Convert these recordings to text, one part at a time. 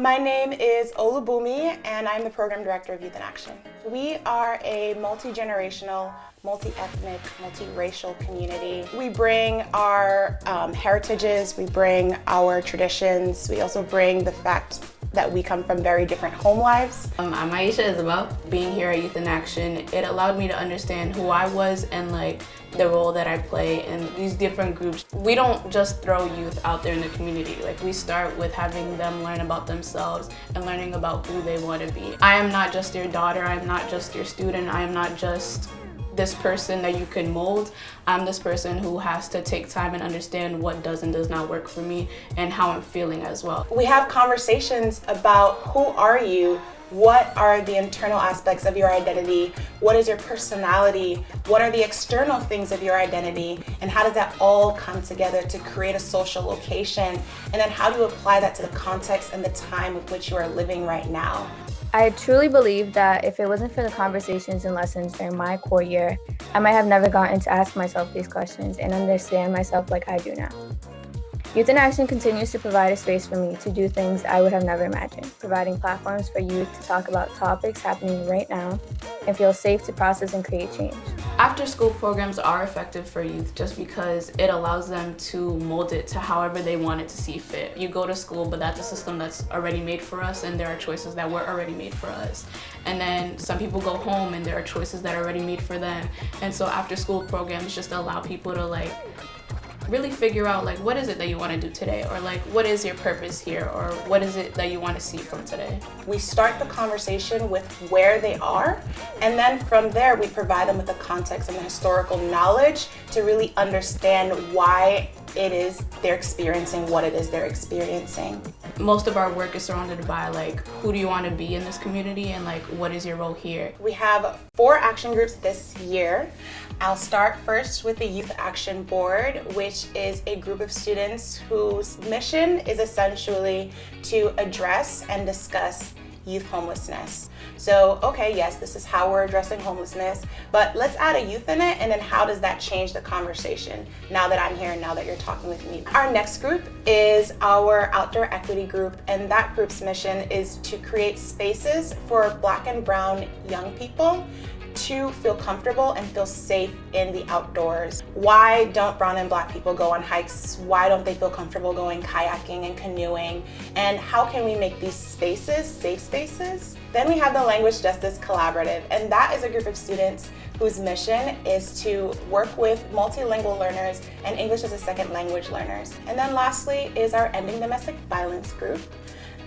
My name is Olubumi, and I'm the Program Director of Youth in Action. We are a multi-generational, multi-ethnic, multi-racial community. We bring our heritages, we bring our traditions, we also bring the fact that we come from very different home lives. I'm Aisha Isabel. Being here at Youth in Action, it allowed me to understand who I was and the role that I play in these different groups. We don't just throw youth out there in the community. We start with having them learn about themselves and learning about who they want to be. I am not just your daughter, I am not just your student, I am not just this person that you can mold. I'm this person who has to take time and understand what does and does not work for me and how I'm feeling as well. We have conversations about who are you, what are the internal aspects of your identity, what is your personality, what are the external things of your identity, and how does that all come together to create a social location, and then how do you apply that to the context and the time with which you are living right now. I truly believe that if it wasn't for the conversations and lessons during my core year, I might have never gotten to ask myself these questions and understand myself like I do now. Youth in Action continues to provide a space for me to do things I would have never imagined, providing platforms for youth to talk about topics happening right now and feel safe to process and create change. After-school programs are effective for youth just because it allows them to mold it to however they want it to see fit. You go to school, but that's a system that's already made for us, and there are choices that were already made for us. And then some people go home and there are choices that are already made for them. And so after-school programs just allow people to really figure out what is it that you want to do today, or what is your purpose here, or what is it that you want to see from today. We start the conversation with where they are, and then from there we provide them with the context and the historical knowledge to really understand why it is they're experiencing what it is they're experiencing. Most of our work is surrounded by who do you want to be in this community, and what is your role here. We have 4 action groups this year. I'll start first with the Youth Action Board, which is a group of students whose mission is essentially to address and discuss youth homelessness. So, okay, yes, this is how we're addressing homelessness, but let's add a youth in it, and then how does that change the conversation now that I'm here and now that you're talking with me. Our next group is our Outdoor Equity group, and that group's mission is to create spaces for Black and Brown young people to feel comfortable and feel safe in the outdoors. Why don't brown and Black people go on hikes? Why don't they feel comfortable going kayaking and canoeing? And how can we make these spaces safe spaces? Then we have the Language Justice Collaborative, and that is a group of students whose mission is to work with multilingual learners and English as a second language learners. And then lastly is our Ending Domestic Violence group,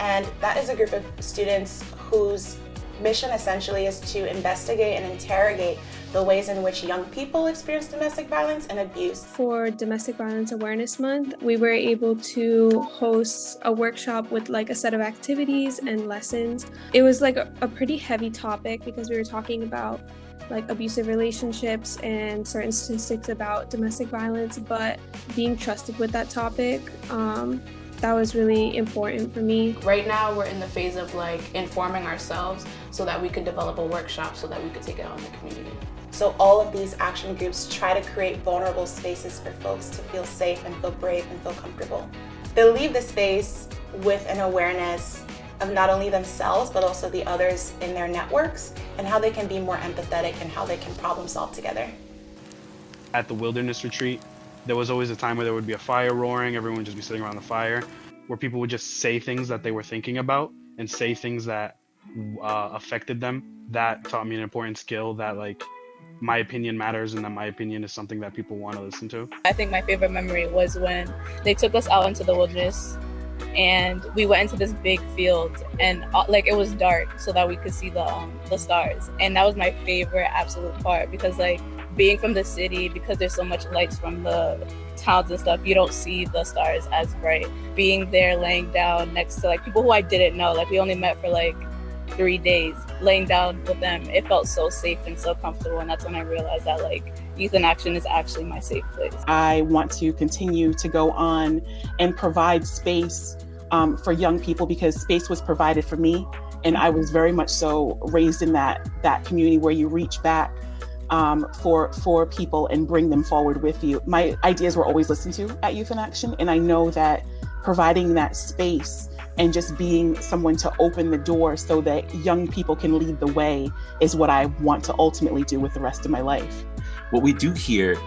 and that is a group of students whose mission essentially is to investigate and interrogate the ways in which young people experience domestic violence and abuse. For Domestic Violence Awareness Month, we were able to host a workshop with a set of activities and lessons. It was a pretty heavy topic because we were talking about abusive relationships and certain statistics about domestic violence, but being trusted with that topic, that was really important for me. Right now, we're in the phase of informing ourselves so that we could develop a workshop so that we could take it out in the community. So all of these action groups try to create vulnerable spaces for folks to feel safe and feel brave and feel comfortable. They leave the space with an awareness of not only themselves, but also the others in their networks, and how they can be more empathetic and how they can problem solve together. At the wilderness retreat, there was always a time where there would be a fire roaring, everyone would just be sitting around the fire, where people would just say things that they were thinking about and say things that affected them. That taught me an important skill that my opinion matters, and that my opinion is something that people want to listen to. I think my favorite memory was when they took us out into the wilderness and we went into this big field, and it was dark so that we could see the stars. And that was my favorite absolute part, because being from the city, because there's so much lights from the towns and stuff, you don't see the stars as bright. Being there, laying down next to people who I didn't know, we only met for 3 days, laying down with them, it felt so safe and so comfortable. And that's when I realized that Youth in Action is actually my safe place. I want to continue to go on and provide space for young people, because space was provided for me, and I was very much so raised in that community where you reach back for people and bring them forward with you. My ideas were always listened to at Youth in Action, and I know that providing that space and just being someone to open the door so that young people can lead the way is what I want to ultimately do with the rest of my life. What we do here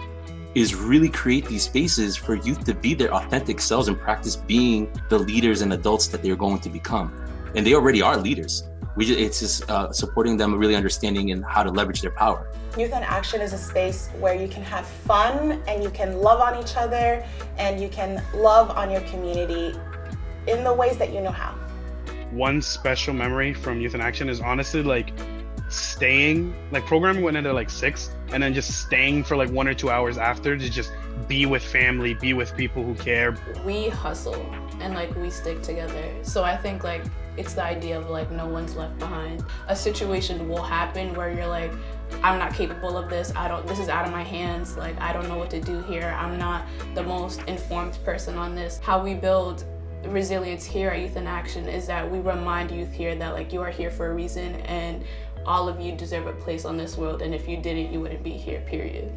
is really create these spaces for youth to be their authentic selves and practice being the leaders and adults that they're going to become. And they already are leaders. It's just supporting them, really understanding and how to leverage their power. Youth in Action is a space where you can have fun and you can love on each other and you can love on your community in the ways that you know how. One special memory from Youth in Action is honestly like staying, like programming went into like 6 and then just staying for like 1 or 2 hours after to just be with family, be with people who care. We hustle and like we stick together. So I think like it's the idea of like no one's left behind. A situation will happen where you're like, I'm not capable of this. This is out of my hands. Like, I don't know what to do here. I'm not the most informed person on this. How we build resilience here at Youth in Action is that we remind youth here that like you are here for a reason and all of you deserve a place on this world. And if you didn't, you wouldn't be here, period.